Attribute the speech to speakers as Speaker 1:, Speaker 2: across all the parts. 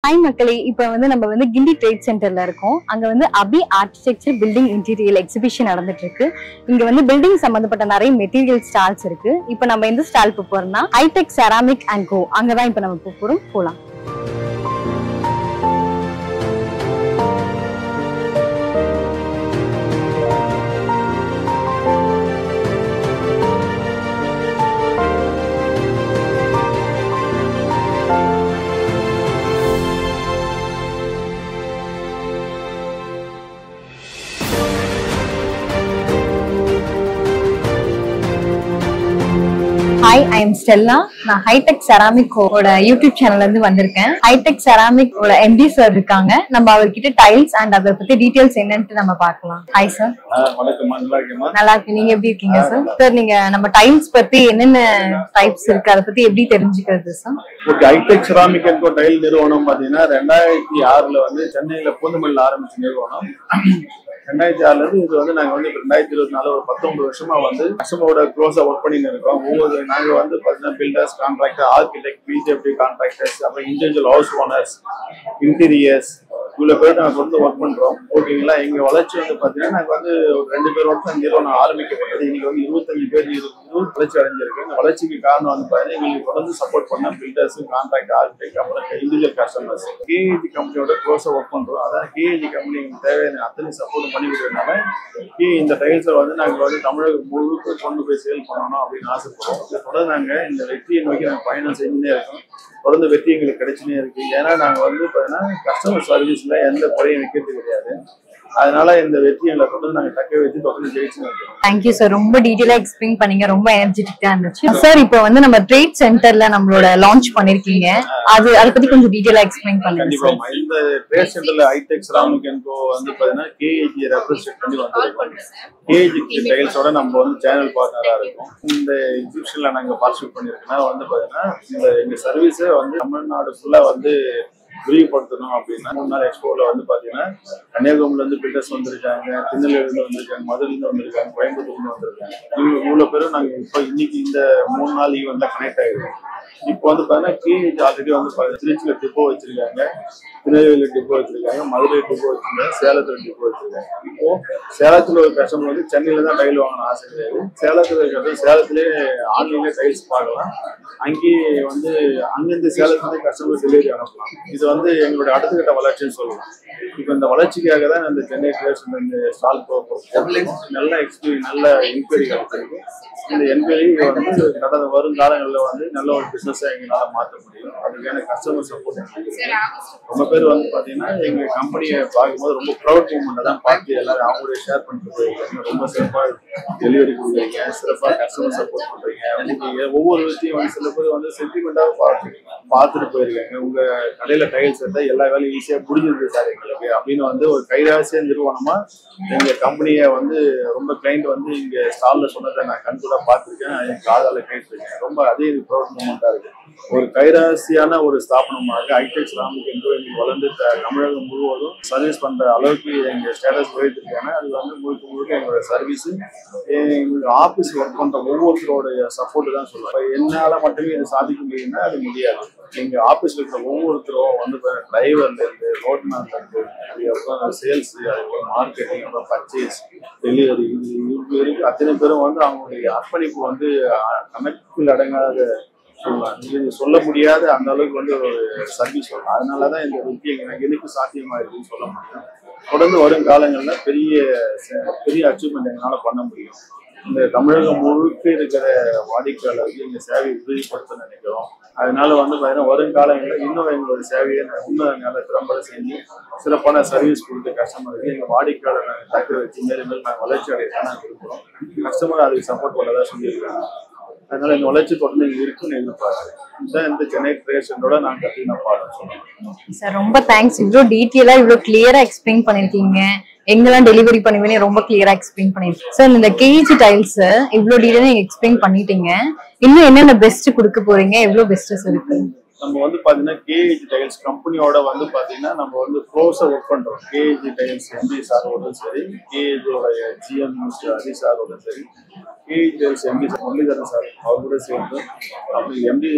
Speaker 1: Hi மக்களே, இப்போ நம்ம கிண்டி ட்ரேட் சென்டர்ல இருக்கோம். அங்க அபி ஆர்க்கிடெக்சர் பில்டிங் இன்டீரியர் எக்ஸிபிஷன் நடந்துட்டு இருக்கு. இங்க பில்டிங் சம்பந்தப்பட்ட நிறைய மெட்டீரியல் ஸ்டால்ஸ் இருக்கு. இப்போ நம்ம எந்த ஸ்டால் போறோம்னா ஹைடெக் செராமிக் அண்ட் கோ. அங்க தான் இப்போ நம்ம போறோம். போலாம். Hi, I am Stella. நான் ஹைடெக் செராமிக் ஓட யூடியூப் சேனல்ல இருந்து வந்திருக்கேன். ஹைடெக் செராமிக் ஓட MD சார் இருக்காங்க. நம்ம அவர்கிட்ட டைல்ஸ் அண்ட் அத பத்தி டீடைல்ஸ் என்னன்னு நம்ம பார்க்கலாம். Hi sir.
Speaker 2: வணக்கம்.
Speaker 1: நல்லா இருக்கேன். நீங்க எப்படி இருக்கீங்க சார்? சார் நீங்க நம்ம டைல்ஸ் பத்தி என்னென்ன டைப்ஸ் இருக்கு அத பத்தி எப்படி தெரிஞ்சுக்கிறது sir?
Speaker 2: Okay, Hitech Ceramic and Co Tile நிறுவனம் பாத்தீங்கன்னா 2006ல சென்னையில பூந்தமல்லியில் ஆரம்பிச்ச நிறுவனம். 2006ல இருந்து இது நாங்க 2024 ஒரு 19 வருஷமா கஸ்டமரோட க்ளோஸா ஒர்க் பண்ணிட்டு இருக்கோம். நாங்க பாத்தீங்கன்னா builders, contractor, architect, BJP contractors, அப்புறம் இண்டிவிஜுவல் ஹவுஸ் ஓனர்ஸ், இன்டீரியர்ஸ் இவ்வளவு பேர் நாங்க ஒர்க் பண்றோம். ஓகேங்களா. எங்க வளர்ச்சி பாத்தீங்கன்னா நாங்க ஒரு 2 பேரோட நிறுவனம் ஆரம்பிக்கப்பட்டது. இன்னைக்கு 25 பேர் வளர்ச்சி அடைஞ்சிருக்கு. இந்த வளர்ச்சிக்கு காரணம் பாத்தீங்கன்னா எங்களுக்கு தொடர்ந்து சப்போர்ட் பண்ண பில்டர்ஸ், கான்ட்ராக்ட், ஆர்கிடெக்ட், அப்புறம் இண்டிவிஜுவல் கஸ்டமர்ஸ். கேஏஜி கம்பெனியோட க்ளோஸா ஒர்க் பண்றோம். அதான் கேஏஜி கம்பெனி எங்களுக்கு தேவையான அத்தனை சப்போர்ட் பண்ணி கொடுக்கறதுனால இந்த டைல்ஸை நாங்க தமிழகம் முழுக்க கொண்டு போய் சேல் பண்ணணும் அப்படின்னு ஆசைப்படுறோம். தொடர்ந்து நாங்க இந்த வெற்றியை நோக்கி நாங்க பயணம் செஞ்சுட்டே இருக்கோம். தொடர்ந்து வெற்றி எங்களுக்கு கிடைச்சுனே இருக்கு. ஏன்னா நாங்க பாத்தீங்கன்னா கஸ்டமர் சர்வீஸ்ல எந்த குறையும் வைக்கிறது கிடையாது. அதனால இந்த வெற்றியை தொடர்ந்து நாங்க தக்க வச்சு தொடர்ந்து ஜெயிச்சு இருக்கோம்.
Speaker 1: Thank you sir. ரொம்ப டீடைலா எக்ஸ்பிளைன் பண்ணீங்க. ரொம்ப எனர்ஜெட்டிக்கா இருந்துச்சு சார். இப்போ நம்ம ட்ரேட் சென்டர்ல நம்மளோட லான்ச் பண்ணிருக்கீங்க. அதை பத்தி கொஞ்சம் டீடைலா எக்ஸ்பிளைன் பண்ணுங்க.
Speaker 2: கண்டிப்பா. இந்த ட்ரேட் சென்டர்ல ஹைடெக் செராமிக் அண்ட் கோ பாத்தீங்கன்னா கேஏஜி ரெப்ரசென்ட் பண்ணி வந்திருக்கோம். கேஏஜி டைல்ஸோட நம்ம சேனல் பார்ட்னரா இருக்கும். இந்த எக்ஸிபிஷன்ல நாங்க பார்ட்டிசிபேட் பண்ணிருக்கோம்னா பாத்தீங்கன்னா எங்க சர்வீஸை தமிழ்நாடு ஃபுல்லா விரிவுபடுத்தணும் அப்படின்னா 3 நாள் எக்ஸ்போல பாத்தீங்கன்னா கன்னியாகுமரியில இருந்து பில்டர்ஸ் வந்திருக்காங்க, திருநெல்வேலியில இருந்து வந்திருக்காங்க, மதுரையில இருந்து வந்திருக்காங்க, கோயம்புத்தூர்ல இருந்து வந்திருக்காங்க. இவ்வளவு பேரும் நாங்க இப்ப இன்னைக்கு இந்த 3 நாள் ஈவெண்ட்ல கனெக்ட் ஆயிருக்கோம். இப்போ பாத்தீங்கன்னா கேஏஜி ஆல்ரெடி திருச்சியில டிப்போ வச்சிருக்காங்க, திருநெல்வேலியில டிப்போ வச்சிருக்காங்க, மதுரை டிப்போ வச்சிருக்காங்க, சேலத்துல டிப்போ வச்சிருக்காங்க. இப்போ சேலத்துல ஒரு கஸ்டமர் சென்னையில தான் டைல் வாங்கணும் ஆசை கிடையாது. சேலத்துல இருக்கிறது சேலத்திலேயே ஆன்லைன்ல டைல்ஸ் பார்க்கலாம். அங்கேயே அங்கிருந்து சேலத்துல கஸ்டமர் டெலிவரி அனுப்பலாம். இது எங்களுடைய அடுத்த கட்ட வளர்ச்சின்னு சொல்லலாம். இப்போ இந்த வளர்ச்சிக்காக தான் இந்த சென்னை ட்ரேட் இந்த ஸ்டால் நல்ல எக்ஸ்பீரியன்ஸ், நல்ல என்கொயரி கிடைச்சிருக்கு. இந்த என்கொயரி கடந்த வருங்காலங்களில் நல்ல ஒரு பிசினஸா எங்களால மாற்ற முடியும். அதுக்கான கஸ்டமர் சப்போர்ட் ரொம்ப பேர் பாத்தீங்கன்னா எங்க கம்பெனியை பார்க்கும்போது ரொம்ப ப்ரௌட் மூமெண்ட் தான் பார்த்து எல்லாரும் அவங்களுடைய ஷேர் பண்ணிட்டு போயிருக்காங்க. ரொம்ப சிறப்பா டெலிவரி கொடுக்குறீங்க, சிறப்பா கஸ்டமர் சப்போர்ட் பண்றீங்க. ஒவ்வொரு விஷயம் சில பேர் சென்டிமெண்டாக பார்த்துட்டு போயிருக்காங்க. உங்க கடையில டைல்ஸ் எடுத்தா எல்லா வேலையும் ஈஸியா முடிஞ்சிருக்கு சார் எங்களுக்கு அப்படின்னு ஒரு கைராசிய நிறுவனமா எங்க கம்பெனியை ரொம்ப கிளைண்ட் இங்க ஸ்டால்ல சொன்னதை நான் கண்கூட பார்த்துருக்கேன். என் காதால கேட்டிருக்கேன். ரொம்ப அதே ப்ரௌட் மூமெண்டா இருக்கு. ஒரு கைராசியான ஒரு ஸ்தாபனமாக ஹைடெக் செராமிக் என்று வளர்ந்து தமிழகம் முழுவதும் சர்வீஸ் பண்ற அளவுக்கு எங்க ஸ்டேட்டஸ் போயிட்டு இருக்காங்க. அது முழுக்க எங்களோட சர்வீஸ் எங்க ஆபீஸ் ஒர்க் பண்ற ஒவ்வொருத்தரோட சப்போர்ட் தான் சொல்லுவாங்க. என்னால மட்டுமே இது சாதிக்க முடியும்னா அது முடியாது. எங்க ஆபீஸ்ல இருக்கிற ஒவ்வொருத்தரும் டிரைவர்ல இருந்து, ரோட்மேன்ல இருந்து, சேல்ஸ், மார்க்கெட்டிங், பர்ச்சேஸ், டெலிவரி, இருக்கு அத்தனை பேரும் அவங்களுடைய அர்ப்பணிப்பு கணக்கில் அடங்காத சொல்ல முடியாத அந்த அளவுக்கு ஒரு சர்வீஸ் வரும். அதனாலதான் இந்த வெற்றி எனக்கு சாத்தியமா இருக்குன்னு சொல்ல முடியும். தொடர்ந்து வரும் காலங்கள்ல பெரிய அச்சீவ்மெண்ட் எங்களால பண்ண முடியும். இந்த தமிழகம் முழுக்க இருக்கிற வாடிக்கையாளருக்கு எங்க சேவையை விரிவுபடுத்த நினைக்கிறோம். அதனால பாத்தீங்கன்னா வருங்காலங்களில் இன்னும் எங்களோட சேவையை இன்னும் நல்ல திறம்பட செஞ்சு சிறப்பான சர்வீஸ் கொடுத்து கஸ்டமருக்கு எங்க வாடிக்கையாளர் நாங்கள் தக்க வச்சு மேலும் நாங்கள் வளர்ச்சி அடைய நாங்கள் இருக்கிறோம். கஸ்டமர் அதுக்கு சப்போர்ட் பண்ணதா சொல்லியிருக்காங்க. அதனால இந்த வளர்ச்சி தொடர்ந்து இருக்குன்னு எதிர்பார்க்கிறேன். இந்த சென்னை ட்ரேட் சென்டரோட நான் கத்தின பாடம் சொல்லுவேன்.
Speaker 1: சார் ரொம்ப தேங்க்ஸ். இவ்வளோ டீட்டெயிலா இவ்வளோ கிளியரா எக்ஸ்பிளைன் பண்ணிருக்கீங்க. எங்கெல்லாம் டெலிவரி பண்ணுவேன்னு ரொம்ப கிளியரா எக்ஸ்பிளைன் பண்ணிருக்கீங்க சார். இந்த கேஜி டைல்ஸ் இவ்வளோ டீட்டெயிலா நீங்க எக்ஸ்பிளைன் பண்ணிட்டீங்க. இன்னும் என்னென்ன பெஸ்ட் கொடுக்க போறீங்க? எவ்வளவு பெஸ்ட் இருக்கு?
Speaker 2: நம்ம வந்து பாத்தீங்கன்னா கேஏஜி டைல்ஸ் கம்பெனியோட வந்து பாத்தீங்கன்னா நம்ம வந்து க்ளோஸா ஒர்க் பண்றோம். கேஏஜி டைல்ஸ் எம்டி சாரோட சரி, கேஏஜியோட ஜிஎம் மிஸ்டர் ஹரி சாரோட சரி, KAG tiles MD sir Muralidharan sir அவர் கூட சேர்ந்து, அப்புறம் MD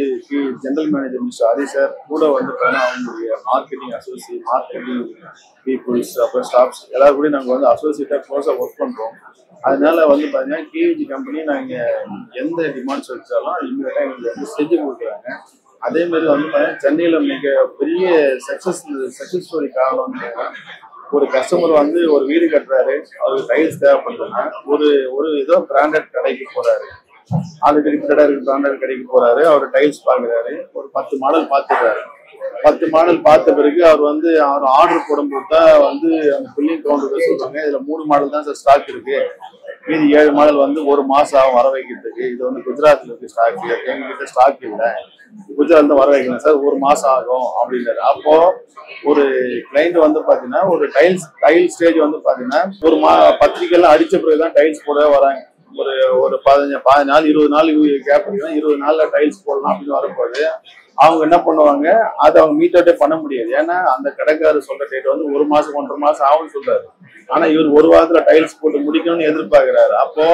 Speaker 2: general manager mister Hari sir கூட வந்து பாத்தீங்கன்னா அவங்களுடைய மார்க்கெட்டிங் அசோசியேட், மார்க்கெட்டிங் பீப்புள்ஸ், அப்புறம் ஸ்டாஃப்ஸ் எல்லாரும் கூட நாங்கள் வந்து அசோசியேட்டா க்ளோஸா ஒர்க் பண்றோம். அதனால வந்து பாத்தீங்கன்னா கேஏஜி கம்பெனி நாங்க எந்த டிமாண்ட்ஸ் வச்சாலும் இமீடியட்டா எங்களுக்கு வந்து செஞ்சு கொடுக்குறாங்க. அதே மாதிரி வந்து பாத்தீங்கன்னா சென்னையில மிக பெரிய சக்சஸ் ஸ்டோரி காரணம் வந்து ஒரு கஸ்டமர் வந்து ஒரு வீடு கட்டுறாரு, அவருக்கு டைல்ஸ் தேவைப்படுதுன்னா ஒரு ஏதோ பிராண்டட் கடைக்கு போறாரு, ஆல்ரெடி பிராண்டட் கடைக்கு போறாரு, அவர் டைல்ஸ் பாக்குறாரு, ஒரு 10 மாடல் பார்த்துறாரு. 10 மாடல் பார்த்த பிறகு அவர் ஆர்டர் போடும்போது தான் வந்து அந்த பில்லிங் கவுண்டர் சொல்றாங்க, இதுல 3 மாடல் தான் சார் ஸ்டாக் இருக்கு, மீதி 7 மாடல் வந்து 1 மாசம் ஆகும் வர வைக்கிறதுக்கு, இது வந்து குஜராத்ல இருக்கு ஸ்டாக், எங்ககிட்ட ஸ்டாக் இல்லை, குஜராத்ல வர வைக்கணும் சார், 1 மாசம் ஆகும் அப்படின்றாரு. அப்போ ஒரு கிளைண்ட் வந்து பாத்தீங்கன்னா ஒரு டைல் ஸ்டேஜ் வந்து பாத்தீங்கன்னா ஒரு பத்திரிக்கைலாம் அடிச்ச பிறகுதான் டைல்ஸ் போடவே வராங்க. ஒரு 15 நாள் 20 நாள் கேப் இருக்குன்னா 20 நாள்ல டைல்ஸ் போடலாம் அப்படின்னு வரும்போது அவங்க என்ன பண்ணுவாங்க, அதை அவங்க மீட் அவுட்டே பண்ண முடியாது. ஏன்னா அந்த கடைக்காரர் சொல்ற டேட் வந்து 1 மாசம் 1.5 மாசம் ஆகும்னு சொல்றாரு. ஆனா இவர் 1 வாரத்துல டைல்ஸ் போட்டு முடிக்கணும்னு எதிர்பார்க்கிறாரு. அப்போ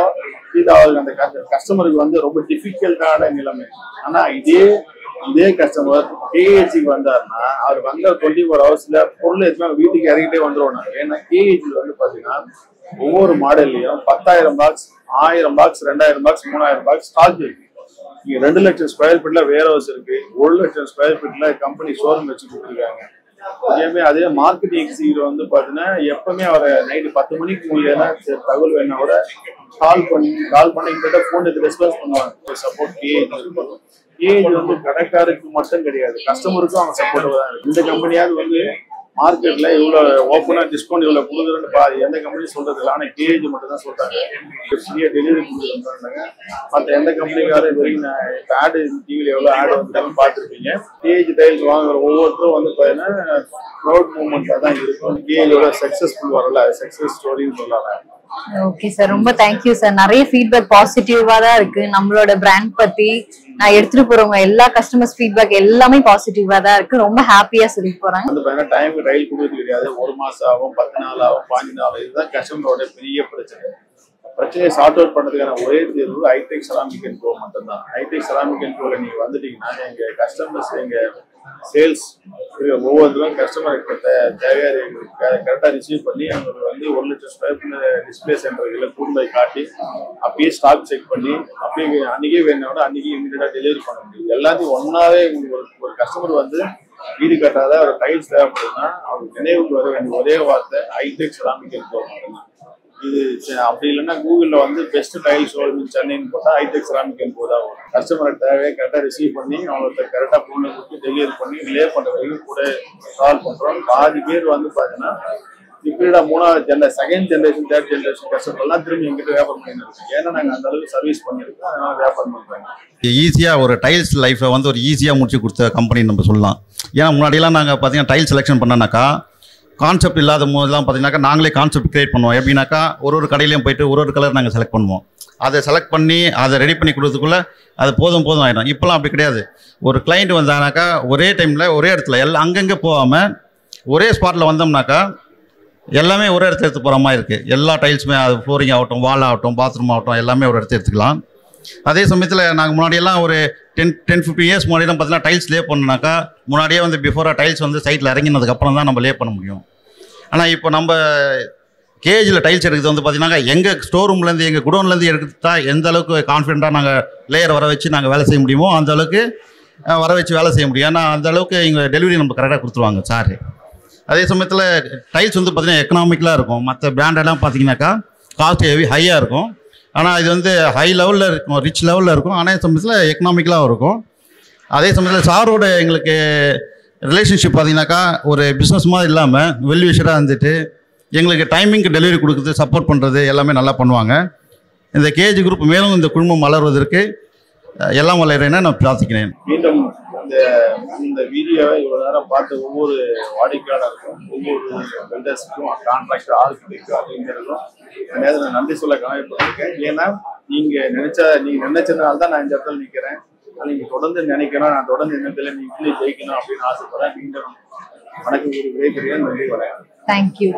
Speaker 2: இது அவருக்கு அந்த கஸ்டமருக்கு வந்து ரொம்ப டிஃபிகல்ட்டான நிலைமை. ஆனா இதே கஸ்டமர் கேஏஜிக்கு வந்தாருன்னா அவர் வந்த 24 ஹவர்ஸ்ல பொருள் எதுவுமே வீட்டுக்கு இறங்கிட்டே வந்துருவாங்க. ஏன்னா கேஏஜி வந்து பாத்தீங்கன்னா ஒவ்வொரு மாடல்லையும் 10,000 box, 1000 box, 2000 box, 3000 box stock இருக்கு. இங்க 2 லட்சம் ஸ்கொயர் ஃபீட்ல வேர் ஹவுஸ் இருக்கு, 1 லட்சம் ஸ்கொயர் ஃபீட்ல கம்பெனி ஷோரூம் வச்சு கொடுத்துருக்காங்க. அதே மார்க்கெட்டிங் எக்ஸிக்யூட்டிவ் வந்து பாத்தீங்கன்னா எப்பவுமே அவரை நைட்டு 10 மணிக்கு முடியலன்னா தகவல் வேணா கூட கால் பண்ணி கிட்ட போன் எடுத்து ரெஸ்பான்ஸ் பண்ணுவாங்க. சப்போர்ட் கேஏஜி வந்து கடைக்காருக்கு மட்டும் கிடையாது, கஸ்டமருக்கும் அவங்க சப்போர்ட் தான் இருக்கு. இந்த கம்பெனியாவது வந்து மார்க்கெட்ல இவ்வளவு ஓப்பனா டிஸ்கவுண்ட் இவ்வளவு கொடுக்குறேன்னு பாரு எந்த கம்பெனி சொல்றது இல்லை. ஆனா கேஏஜி மட்டும் தான் சொல்றாங்க ஃப்ரீயா டெலிவரி கொடுக்குறாங்க. மற்ற எந்த கம்பெனிக்காரும் இது வரைக்கும் நான் ஆடு டிவில எவ்வளவு ஆடு வந்து பார்த்துருப்பீங்க. கேஏஜி டைல்ஸ் வாங்குற ஒவ்வொருத்தரும் வந்து பாத்தீங்கன்னா க்ரௌட் மூவ்மெண்ட்ல தான் இருக்கும். கேஏஜியோட சக்சஸ்ஃபுல் வரல, சக்சஸ் ஸ்டோரின்னு சொல்லலாம்.
Speaker 1: ஓகே சார், ரொம்ப தேங்க்யூ சார். நிறைய ஃபீட்பேக் பாசிட்டிவா தான் இருக்கு. நம்மளோட பிராண்ட் பத்தி நான் எடுத்துட்டு போறவங்க எல்லா கஸ்டமர்ஸ் ஃபீட்பேக் எல்லாமே பாசிட்டிவா தான் இருக்கு. ரொம்ப ஹாப்பியா சொல்லி போறாங்க.
Speaker 2: வந்து பாத்தீங்கன்னா டைம் டைல் கொடுக்குறது கிடையாது, 1 மாசம் ஆகும், 10 நாள் ஆகும், 15 நாள். இதுதான் கஸ்டமரோட பெரிய பிரச்சனையை சார்ட் அவுட் பண்ணதுக்கான ஒரே தீர்வு ஐடெக் செராமிக் அண்ட் கோ மட்டும்தான். ஐடெக் செராமிக் அண்ட் கோல நீங்க வந்துட்டீங்கன்னா எங்க கஸ்டமர்ஸ், எங்க சேல்ஸ் ஒவ்வொருத்தரும் கஸ்டமர் தேவையா கரெக்டா ரிசீவ் பண்ணி அவங்களுக்கு வந்து 1 லட்சம் ஸ்கொயர் ஃபீட் டிஸ்பிளே சென்டர்களை கூண்டு காட்டி அப்படியே ஸ்டாக் செக் பண்ணி அப்படியே அன்னைக்கே வேணும்னா அன்னைக்கு இமீடியட்டா டெலிவரி பண்ண முடியும். எல்லாத்தையும் ஒன்னாவே உங்களுக்கு ஒரு கஸ்டமர் வந்து வீடு கட்டாத ஒரு டைல்ஸ் தேவைப்படுதுன்னா அவருக்கு நினைவுக்கு வர வேண்டிய ஒரே வார்த்தை ஐடெக் செராமிக் அண்ட் கோ. இது அப்படி இல்லைன்னா கூகுள்ல வந்து பெஸ்ட் டைல் ஷோரூம் சென்னைன்னு போட்டா ஐடெக் செராமிக் அண்ட் கோ தான் வரும். கஸ்டமர் தேவையை கரெக்டா ரிசீவ் பண்ணி அவங்களுக்கு கரெக்டா பொருளை கொடுத்து டெலிவரி பண்ணி லே பண்ற வரைக்கும் கூட கால் பண்றோம். பாதி பேர் வந்து பாத்தீங்கன்னா இப்படிடா 3வது second generation, 3rd generation customer எல்லாம் திரும்பி எங்கிட்ட வியாபாரம் பண்ணிருக்கோம். ஏன்னா நாங்க அந்த அளவுக்கு சர்வீஸ் பண்ணிருக்கோம், அதனால வியாபாரம் பண்றாங்க.
Speaker 3: ஈஸியா ஒரு டைல்ஸ் லைஃப்பை வந்து ஒரு ஈஸியா முடிச்சு கொடுத்த கம்பெனி நம்ம சொல்லலாம். ஏன்னா முன்னாடியெல்லாம் நாங்கள் பார்த்தீங்கன்னா டைல்ஸ் செலெக்ஷன் பண்ணனாக்கா கான்செப்ட் இல்லாத போதெல்லாம் பார்த்தீங்கன்னாக்கா நாங்களே கான்செப்ட் கிரியேட் பண்ணுவோம். எப்படின்னாக்கா ஒரு கடையிலையும் போயிட்டு ஒரு கலர் நாங்கள் செலக்ட் பண்ணுவோம். அதை செலக்ட் பண்ணி அதை ரெடி பண்ணி கொடுத்ததுக்குள்ளே அது போதும் ஆகிடும். இப்போலாம் அப்படி கிடையாது. ஒரு கிளைண்ட் வந்தானாக்கா ஒரே டைமில் ஒரே இடத்துல அங்கங்கே போகாமல் ஒரே ஸ்பாட்டில் வந்தோம்னாக்கா எல்லாமே ஒரே இடத்துல எடுத்து போகிற மாதிரி இருக்குது. எல்லா டைல்ஸுமே, அது ஃப்ளோரிங் ஆகட்டும், வால் ஆகட்டும், பாத்ரூம் ஆகட்டும், எல்லாமே ஒரு இடத்துல எடுத்துக்கலாம். அதே சமயத்தில் நாங்கள் முன்னாடியெல்லாம் ஒரு 10-15 இயர்ஸ் முன்னாடியெல்லாம் பார்த்தீங்கன்னா டைல்ஸ் லே பண்ணோம்னாக்கா முன்னாடியே வந்து பிஃபோராக டைல்ஸ் வந்து சைட்டில் இறங்கினதுக்கப்புறம் தான் நம்ம லே பண்ண முடியும். ஆனால் இப்போ நம்ம கேஜியில் டைல்ஸ் எடுக்கிறது வந்து பார்த்தீங்கன்னா எங்கள் ஸ்டோர் ரூம்லேருந்து எங்கள் குடோன்லேருந்து எடுத்துட்டா எந்த அளவுக்கு கான்ஃபிடென்ட்டாக நாங்கள் லேயர் வர வச்சு நாங்கள் வேலை செய்ய முடியுமோ அந்த அளவுக்கு வர வச்சு வேலை செய்ய முடியும். ஏன்னா அந்த அளவுக்கு எங்கள் டெலிவரி நம்ம கரெக்டாக கொடுத்துருவாங்க சார். அதே சமயத்தில் டைல்ஸ் வந்து பார்த்திங்கன்னா எக்கனாமிக்கலாக இருக்கும். மற்ற பிராண்டெல்லாம் பார்த்தீங்கன்னாக்கா காஸ்ட் ஹையாக இருக்கும். ஆனால் இது வந்து ஹை லெவலில் இருக்கும், ரிச் லெவலில் இருக்கும். ஆனால் சமயத்தில் எக்கனாமிக்கலாகவும் இருக்கும். அதே சமயத்தில் சாரோட எங்களுக்கு ரிலேஷன்ஷிப் பார்த்தீங்கன்னாக்கா ஒரு பிஸ்னஸ் மாதிரி இல்லாமல் வெல்விஷராக இருந்துட்டு எங்களுக்கு டைமிங்க்கு டெலிவரி கொடுக்குறது, சப்போர்ட் பண்ணுறது எல்லாமே நல்லா பண்ணுவாங்க. இந்த கேஜி குரூப் மேலும் இந்த குழுமம் வளர்வதற்கு எல்லாம் வளர்றேன்னு நான் பிரார்த்திக்கிறேன்.
Speaker 2: மீண்டும் இந்த வீடியோவை இவ்வளவு நேரம் பார்த்த ஒவ்வொரு வாடிக்கையாளருக்கும், ஒவ்வொரு பில்டர்ஸுக்கும், கான்ட்ராக்டர் ஆர்கிடெக்ட் அப்படிங்கிறதும் நான் நன்றி சொல்ல கடமைப்பட்டிருக்கேன். ஏன்னா நீங்க நினைச்சதுனால தான் நான் இந்த இடத்துல நிற்கிறேன். நீங்க தொடர்ந்து நினைக்கணும், நான் தொடர்ந்து இந்த நீங்களே ஜெயிக்கணும் அப்படின்னு ஆசைப்படுறேன். மீண்டும் வணக்கம் கூறி விடைபெறுகிறேன். நன்றி, வணக்கம்.
Speaker 1: தேங்க்யூ.